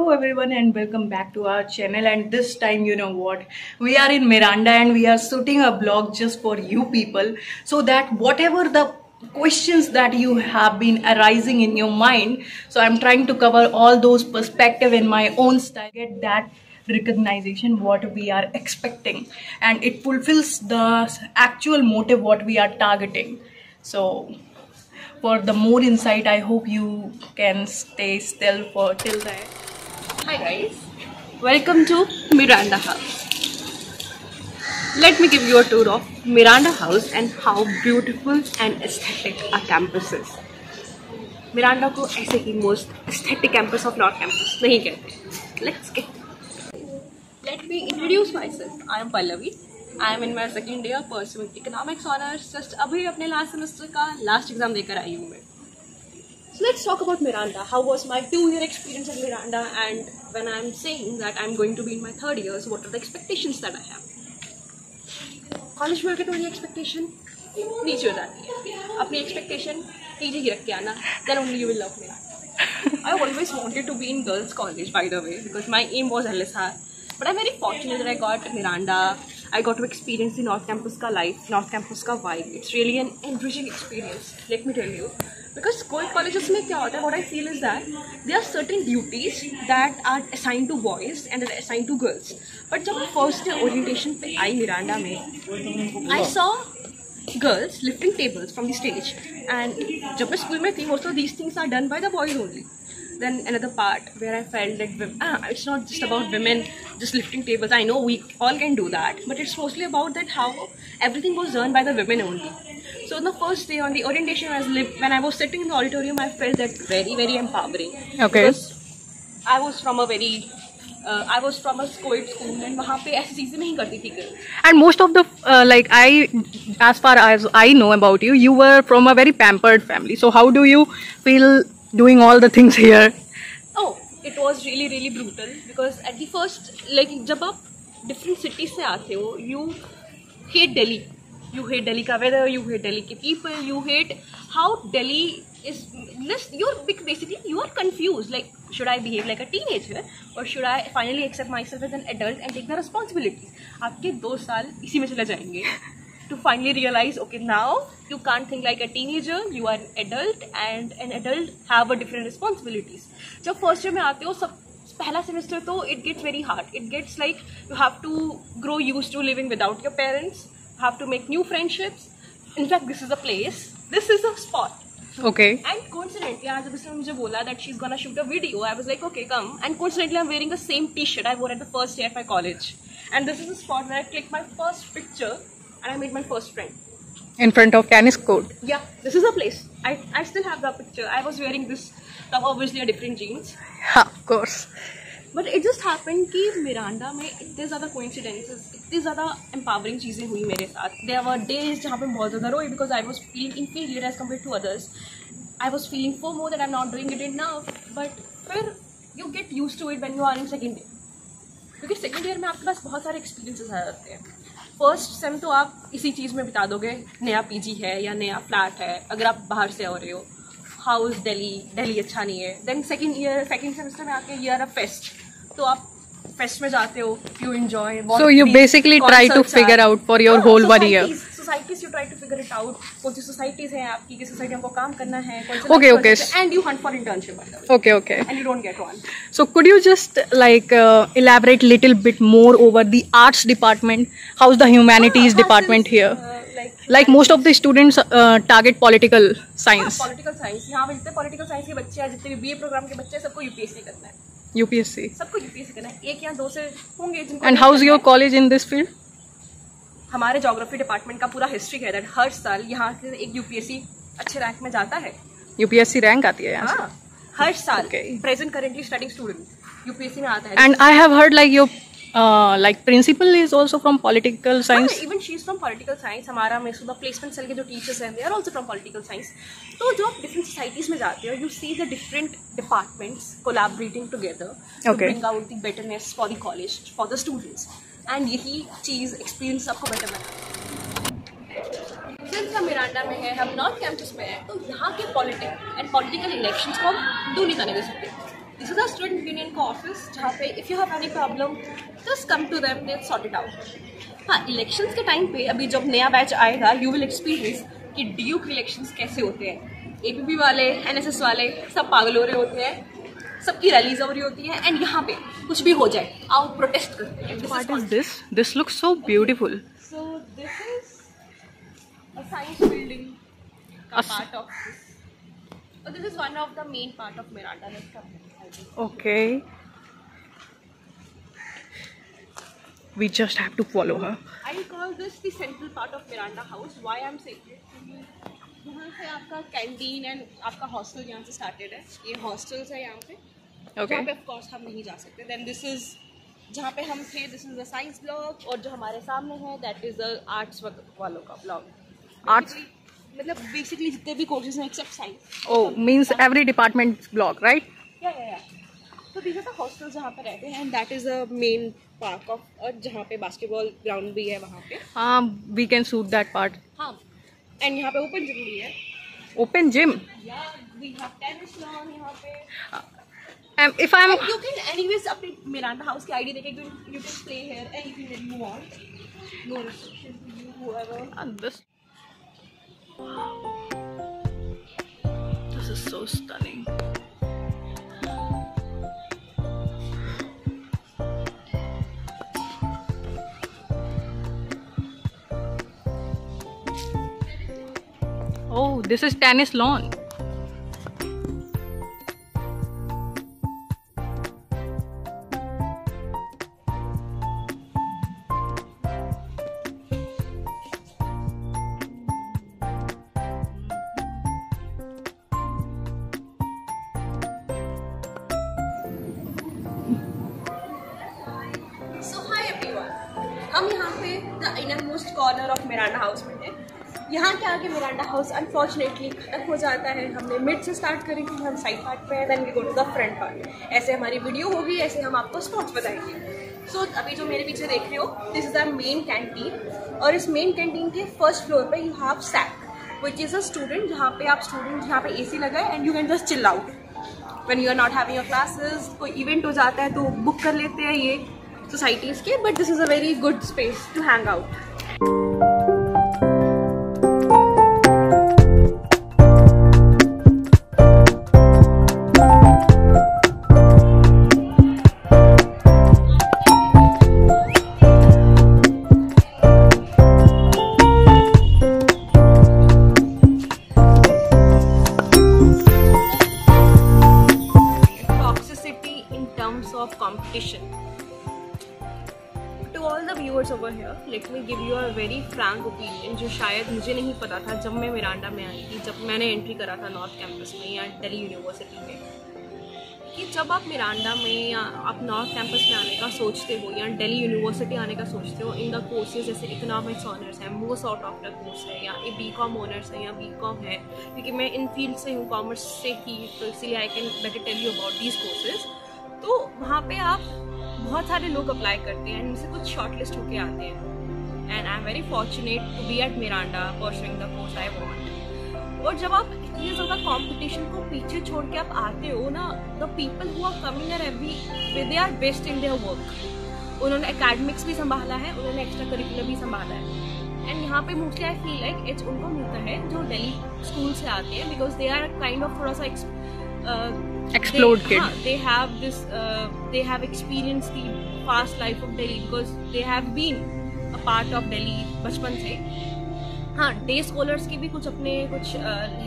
Hello everyone and welcome back to our channel, and this time you know what, we are in Miranda and we are shooting a vlog just for you people, so that whatever the questions that you have been arising in your mind, so I'm trying to cover all those perspective in my own style, get that recognition what we are expecting, and it fulfills the actual motive what we are targeting. So for the more insight, I hope you can stay still for till then. Hi guys, welcome to Miranda House. Let me give you a tour of Miranda House and how beautiful and aesthetic our campus is. Miranda को ऐसे ही most aesthetic campus of North Campus नहीं कहते. Let's get. Let me introduce myself. I am Pallavi. I am in my second year pursuing economics honors. Just अभी अपने last semester का last exam देकर आई हूँ मैं. So let's talk about Miranda. How was my 2-year experience at Miranda, and when I'm saying that I'm going to be in my 3rd year, so what are the expectations that I have? College में आके तुम्हारी expectation नीचे हो जाती है. अपनी expectation नीचे ही रख के आना. Then only you will love Miranda. I always wanted to be in girls' college, by the way, because my aim was LSR. But I'm very fortunate that I got Miranda. I got to experience the North Campus ka life, North Campus ka vibe. It's really an enriching experience, let me tell you. Because co-ed colleges में क्या होता है, what I feel is that there are certain duties that are assigned to boys and that are assigned to girls. But जब मैं first day orientation पे आई Miranda में, I saw girls lifting tables from the stage. And जब मैं school में थी, most of these things are done by the boys only. Then another part where I felt like it's not just about women just lifting tables. I know we all can do that, but it's mostly about that how everything was done by the women only. So on the first day on the orientation, when I was sitting in the auditorium, I felt that very empowering. Okay. Because I was from a co-ed school, and वहाँ पे ऐसी चीजें नहीं करती थी girls. And most of the as far as I know about you, you were from a very pampered family. So how do you feel doing all the things here? Oh, it was really brutal, because at the first, like जब आप different cities से आते हो, you hate Delhi. You hate Delhi का weather, you hate Delhi के people, you hate how Delhi is. Basically you are confused. Like, should I behave like a teenager or should I finally accept myself as an adult and take the responsibilities? आपके 2 साल इसी में चले जाएंगे to finally realize, okay, now you can't think like a teenager, you are an adult, and an adult have a different responsibilities. जब first year में आते हो, सब पहला semester तो it gets very hard. It gets like you have to grow used to living without your parents, you have to make new friendships. In fact, this is a place, this is a spot. Okay. And coincidentally, आज जब इसने मुझे बोला that she's gonna shoot a video, I was like, okay, come. And coincidentally, I'm wearing the same T-shirt I wore at the first day at my college. And this is the spot where I clicked my first picture and I made my first friend. In front of Canis Code. Yeah, this is the place. I still have that picture. I was wearing this top, obviously a different jeans. Yeah, of course. But it just happened कि Miranda में इतने ज़्यादा coincidences, इतनी ज़्यादा empowering चीज़ें हुई मेरे साथ. There were days जहाँ पे बहुत ज़्यादा रोई because I was feeling inferior as compared to others. I was feeling FOMO that I'm not doing it enough. But फिर you get used to it when you are in second year. क्योंकि second year में आपके पास बहुत सारे experiences आ जाते हैं. First sem तो आप इसी चीज़ में बिता दोगे, नया पीजी है या नया फ्लैट है, अगर आप बाहर से आ रहे हो. हाउस दिल्ली अच्छा नहीं है. देन सेकेंड सेमेस्टर में आके ये अ फेस्ट, तो आप फेस्ट में जाते हो, you enjoy. So you basically try to figure out for your whole 1 year. Societies you try to figure it out. कौन सी सोसाइटीज हैं आपकी, किस सोसाइटी आपको काम करना है, Okay. And you hunt for internship. Okay. And you don't get one. So could you just elaborate little bit more over the arts department? How's the humanities department here? Like most of the students target political science. Political science, यहाँ पे जितने political science के बच्चे हैं, जितने भी BA programme के बच्चे हैं, सबको यूपीएससी करना है. UPSC. सबको यूपीएससी करना है. 1 या 2 से होंगे जिनको. And how's your college in this field? हमारे ज्योग्राफी डिपार्टमेंट का पूरा हिस्ट्री है दैट हर साल यहाँ से एक यूपीएससी अच्छे रैंक में जाता है. UPSC रैंक आती है यहाँ से? हाँ, हर साल. Okay. Present currently studying student UPSC में आता है. And I have heard like your principal is also from political science. Even she is from political science. हमारा में सुबह प्लेसमेंट सेल के जो टीचर्स हैं, they are also from political science. तो जो आप डिफरेंट सोसाइटीज में जाते हो, you see the different departments collaborating together to bring out the betterness for the college, for the students. And यही चीज़ एक्सपीरियंस आपको बेटर बनाता है. सिंस हम मिरांडा में है, हम नॉर्थ कैंपस में है, तो यहाँ के पॉलिटिक्स एंड पॉलिटिकल इलेक्शंस को हम दूर नहीं जाने दे सकते. This is a student union का ऑफिस जहाँ पे if you have any problem just come to them, they sort it out. हाँ, इलेक्शंस के टाइम पे अभी जब नया बैच आएगा यू विल एक्सपीरियंस कि ड्यूक इलेक्शंस कैसे होते हैं। APP वाले, NSS वाले सब पागल हो रहे होते हैं, सबकी रैलीज हो रही होती है, एंड यहाँ पे कुछ भी हो जाए आओ प्रोटेस्ट करते हैं। What is this? This looks so beautiful. So this is a science building part of this. So this is one of the main part of Miranda. Let's come. Okay. We just have to follow her. I call this the central part of Miranda House. Why I'm saying it? यहाँ से आपका canteen and आपका hostel यहाँ से started है। ये hostels है यहाँ पे, जहाँ पे ऑफ कोर्स हम नहीं जा सकते। देन दिस इज जहाँ पे हम थे, this is the science block, और जो हमारे सामने है दैट इज द आर्ट्स वालों का ब्लॉक। Arts? मतलब बेसिकली जितने भी कोर्सेज हैं except science. Oh, means every department block, right? या तो दीज आर द हॉस्टल्स जहाँ पे रहते हैं, and that is a main park of, और जहाँ पे बास्केटबॉल ग्राउंड भी है वहाँ पे। We can shoot that part. हाँ, एंड यहाँ पे ओपन जिम भी है। Open gym. Yeah, we have tennis lawn यहाँ पे। If I'm And you can anyways अपने मिरांडा हाउस की आईडी देके you can play here anything that you want. No restriction to you, whoever. This is so stunning. Oh, this is tennis lawn. So hi everyone. हम यहाँ पे the innermost corner of Miranda house में हैं। यहाँ के आगे Miranda house unfortunately खत्म हो जाता है। हमने मिड से स्टार्ट करी थी, हम साइड पार्ट पे हैं, then we go to the front part. ऐसे हमारी वीडियो होगी, ऐसे हम आपको स्पॉट्स बताएंगे। सो अभी जो मेरे पीछे देख रहे हो, this is the main canteen, और इस मेन कैंटीन के फर्स्ट फ्लोर पे you have SAC which is a student, जहाँ पे आप स्टूडेंट, जहाँ पे AC लगा है and you can just chill out when you are not having your classes. कोई इवेंट हो जाता है तो बुक कर लेते हैं ये सोसाइटीज़ के, but this is a very good space to hang out. Competition. To all the viewers over here, let me give you a very frank opinion जो शायद मुझे नहीं पता था जब मैं मिरांडा में आई थी, जब मैंने एंट्री करा था नॉर्थ कैंपस में या दिल्ली यूनिवर्सिटी में, कि जब आप मिरांडा में या आप नॉर्थ कैंपस में आने का सोचते हो या दिल्ली यूनिवर्सिटी आने का सोचते हो, इन द कोर्सेज जैसे इकोनॉमिक्स ऑनर्स है, most out of the course है, या BCom ऑनर्स है या BCom है, क्योंकि मैं इन फील्ड से हूँ, कॉमर्स से ही, तो इसीलिए I can better tell you about these courses. तो वहाँ पे आप बहुत सारे लोग अप्लाई करते हैं, इनमें से कुछ शॉर्टलिस्ट होके आते हैं, and I am very fortunate to be at Miranda pursuing the course I want. और जब आप इतनी ज़्यादा कंपटीशन को पीछे छोड़ के आप आते हो ना, the people who are coming are every they are best in their work. उन्होंने एकेडमिक्स भी संभाला है, उन्होंने एक्स्ट्रा करिकुलर भी संभाला है, एंड यहाँ पे mostly I feel like edge उनको मिलता है जो दिल्ली स्कूल से आते हैं, because they are kind of थोड़ा सा explored kid. They have experienced the fast life of Delhi because they have been a part of Delhi बचपन से। हाँ, डे स्कॉलर्स की भी कुछ अपने कुछ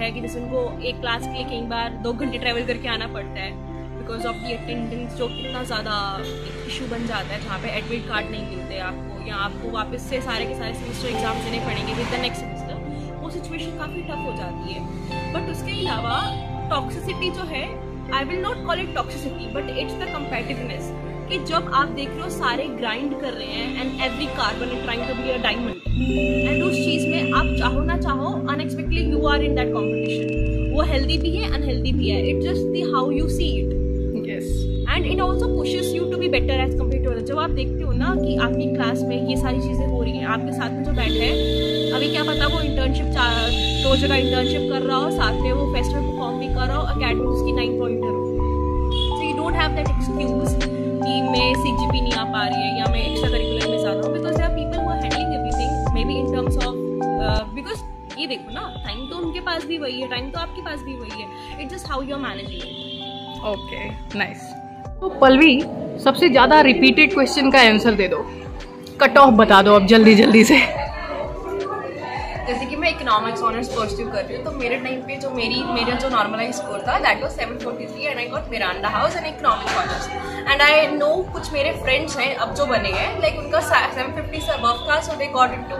है कि जैसे उनको एक क्लास के लिए कई बार 2 घंटे ट्रैवल करके आना पड़ता है बिकॉज ऑफ दी अटेंडेंस, जो इतना ज़्यादा इशू बन जाता है, जहाँ पे एडमिट कार्ड नहीं मिलते आपको, या आपको वापस से सारे के सारे सेमेस्टर एग्जाम देने पड़ेंगे विद द नेक्स्ट सेमेस्टर। वो सिचुएशन काफ़ी टफ हो जाती है। बट उसके अलावा टॉक्सिसिटी जो है, I will not call it toxicity but it's the competitiveness, कि जब आप देख रहे हो सारे ग्राइंड कर रहे हैं and every carbon is trying to be a diamond, and उस चीज़ में आप चाहो ना चाहो unexpectedly you are in that competition. वो हेल्दी भी है, अनहेल्दी भी है, it just the how you see it. And it also pushes you to be better as compare to other. जब आप देखते हो ना कि आपकी क्लास में ये सारी चीज़ें हो रही हैं, आपके साथ में जो बैठा है, अभी क्या पता वो इंटर्नशिप 2 जगह इंटर्नशिप कर रहा हो, साथ में वो फेस्टिवल परफॉर्म भी कर रहा हो, अकेडमिक्स की 9 पॉइंटर हो, so you have that excuse कि मैं CGP नहीं आ पा रही है या मैं एक्स्ट्रा करिकुलर में जा रहा हूँ, because there are people who are handling everything maybe in terms of, because ये देखो ना, टाइम तो उनके पास भी वही है, टाइम तो आपके पास भी वही है, it's just how you are managing. Okay, nice. तो पल्लवी, सबसे ज़्यादा रिपीटेड क्वेश्चन का आंसर दे दो, कट ऑफ बता दो अब जल्दी जल्दी से। जैसे कि मैं इकोनॉमिक्स ऑनर्स परस्यू कर रही हूँ, तो मेरे टाइम पे जो मेरा जो नॉर्मलाइज स्कोर था that was 743 and I got Miranda house and economics honours. And I know कुछ मेरे फ्रेंड्स हैं अब जो बने हैं, लाइक उनका 750 से अबव था, सो दे गॉट इनटू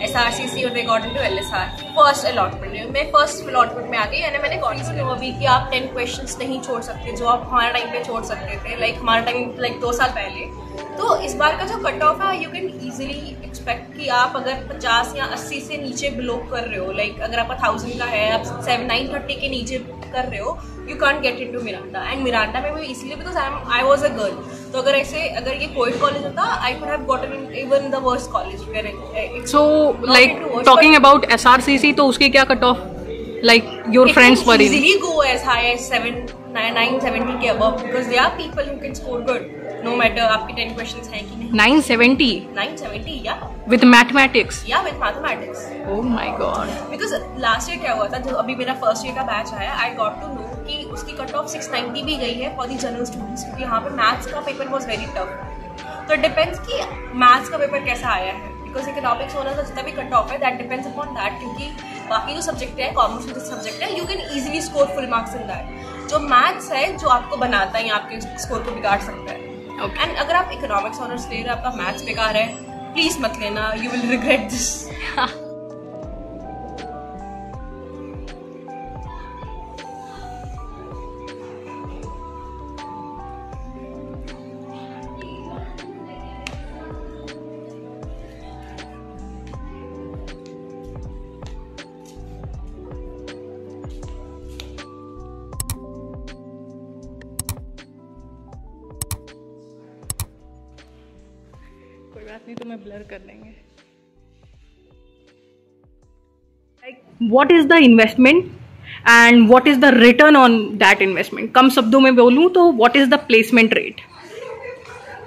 SRCC और they got into LSR first allotment. मैं फर्स्ट अलॉटमेंट में आ गई एंड मैंने कॉलेज में अभी कि आप 10 क्वेश्चंस नहीं छोड़ सकते जो आप हमारे टाइम पे छोड़ सकते थे, लाइक हमारा टाइम लाइक 2 साल पहले। तो इस बार का जो कट ऑफ है, यू कैन ईजिली एक्सपेक्ट कि आप अगर 50 या 80 से नीचे बिलोंग कर रहे हो, लाइक अगर आपका 1000 का है, आप 930 के नीचे कर रहे हो, you can't get into Miranda. And Miranda में भी इसलिए because I was a girl, तो अगर ये कोविड कॉलेज होता, I could have gotten even the worst college. So like talking about SRCC, तो उसके क्या cut off, like your friends were easily go as high as 970 के above, because they are people who can score good no matter आपके 10 questions हैं कि नहीं। 970 या with mathematics? या with mathematics. Oh my God. Because last year क्या हुआ था, जो अभी मेरा फर्स्ट ईयर का बैच आया, आई गॉट टू नो कि उसकी कट ऑफ 690 भी गई है फॉर दी जनरल स्टूडेंट्स, क्योंकि यहाँ पे मैथ्स का पेपर वॉज वेरी टफ। तो डिपेंड्स कि मैथ्स का पेपर कैसा आया है, बिकॉज इकोनॉमिक्स होना जितना भी कट ऑफ है दैट डिपेंड्स अपॉन दैट, क्योंकि बाकी जो सब्जेक्ट है, कॉमर्स में जो सब्जेक्ट है, you can easily score full marks in that. जो मैथ्स है जो आपको बनाता है या आपके स्कोर को बिगाड़ सकता है। एंड अगर आप इकोनॉमिक्स ऑनर्स ले रहे हो, आपका मैथ्स बेकार है, प्लीज मत लेना, यू विल रिग्रेट दिस। कोई बात नहीं, तुम्हें ब्लर कर देंगे। Like what is the investment and what is the return on that investment? कम शब्दों में बोलूँ तो what is the placement rate?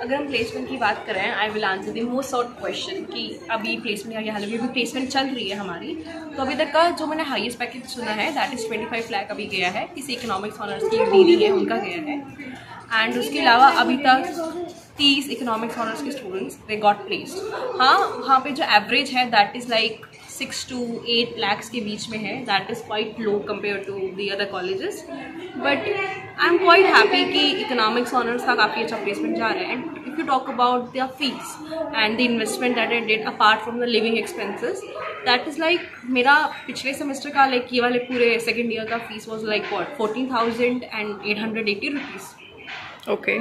अगर हम प्लेसमेंट की बात करें, I will answer the most sort question कि अभी प्लेसमेंट या अभी प्लेसमेंट चल रही है हमारी। तो अभी तक का जो मैंने हाईएस्ट पैकेज सुना है दैट इज 25 लाख अभी गया है, किसी इकोनॉमिक्स ऑनर्स की दीदी है उनका गया है। एंड उसके अलावा अभी तक 30 इकोनॉमिक्स ऑनर्स के स्टूडेंट्स दे गॉट प्लेस्ड। हाँ, वहाँ पे जो एवरेज है that is like 6 to 8 lakhs के बीच में है, that is quite low compare to the other colleges. But I am quite happy कि इकोनॉमिक्स ऑनर्स का काफ़ी अच्छा प्लेसमेंट जा रहा है। And if you talk about the fees and the investment that I did apart from the living expenses, that is like मेरा पिछले semester का लाइक ये वाले पूरे सेकेंड ईयर का fees was like what 14,880 rupees. Okay,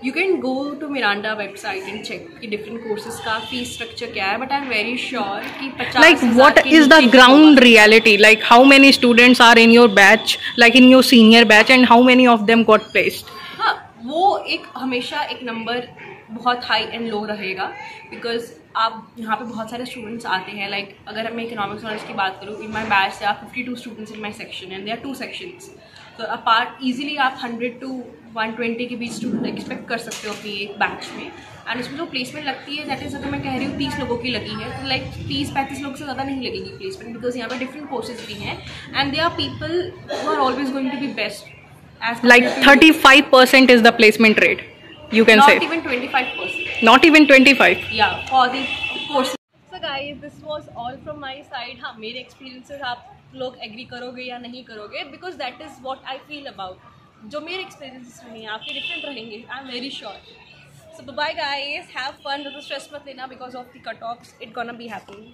you can go to Miranda website and check कि different courses का fee structure क्या है, but I am very sure कि 50 like what is the ground reality, like how many students are in your batch, like in your senior batch, and how many of them got placed? हाँ, वो एक हमेशा एक number बहुत high and low रहेगा, because आप यहाँ पे बहुत सारे स्टूडेंट्स आते हैं। लाइक अगर मैं इकोनॉमिक्स ऑनर्स की बात करूँ, इन माई बैच से आप 52 students in my section and there are 2 sections, तो अपार्ट ईजिली आप 100 to 120 के बीच स्टूडेंट एक्सपेक्ट कर सकते हो अपनी एक बैच में। एंड उसमें जो प्लेसमेंट लगती है दैट इज़, अगर मैं कह रही हूँ 30 लोगों की लगी है, तो लाइक 30-35 लोग से ज़्यादा नहीं लगेगी प्लेसमेंट, बिकॉज यहाँ पर डिफरेंट कोर्सेज भी हैं and they are people who are always going to be best. Like 35% is the placement rate, you can say. Not even 25%. Not even 25. Yeah, for the courses. So guys, this was all from my side. हाँ, मेरे experiences आप लोग agree करोगे या नहीं करोगे, because that is what I feel about. जो मेरे experiences रहे हैं आपके different रहेंगे, I am very sure. So bye guys, have fun, ज़्यादा stress मत लेना because of the cut-offs, it gonna be happening.